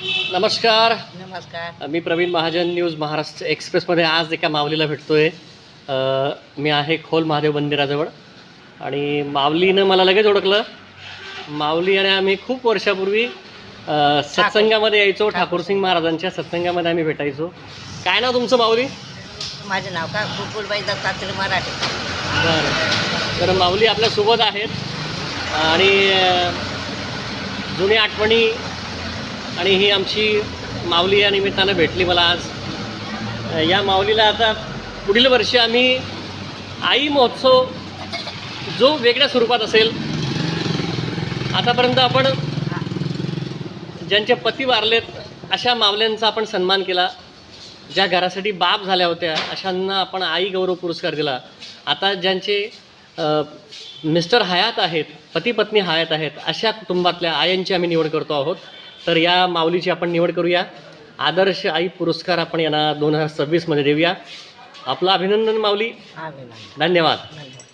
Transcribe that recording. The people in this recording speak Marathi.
नमस्कार. नमस्कार. मी प्रवीण महाजन, न्यूज महाराष्ट्र एक्सप्रेसमध्ये आज एका माऊलीला भेटतोय. मी आहे खोल महादेव मंदिराजवळ आणि माऊलीनं मला लगेच ओळखलं. माऊली आणि आम्ही खूप वर्षापूर्वी सत्संगामध्ये यायचो. ठाकूरसिंग महाराजांच्या सत्संगामध्ये आम्ही भेटायचो. काय नाव तुमचं माऊली? माझे नाव का गोकुळबाई दत्तात्रय मराठे. बरं. तर माऊली आपल्यासोबत आहेत आणि जुन्या आठवणी आणि ही आमची माऊली या निमित्तानं भेटली मला आज. या माऊलीला आता पुढील वर्षी आम्ही आई महोत्सव जो वेगळ्या स्वरूपात असेल, आतापर्यंत आपण ज्यांचे पती वारलेत अशा माऊल्यांचा आपण सन्मान केला. ज्या घरासाठी बाप झाल्या होत्या अशांना आपण आई गौरव पुरस्कार दिला. आता ज्यांचे मिस्टर हयात आहेत, पती पत्नी हयात आहेत, अशा कुटुंबातल्या आयांची आम्ही निवड करतो आहोत. तर या माऊलीची आपण निवड करूया. आदर्श आई पुरस्कार आपण यांना 2026 मध्ये देऊया. आपलं अभिनंदन माऊली. धन्यवाद. धन्यवाद. धन्यवाद.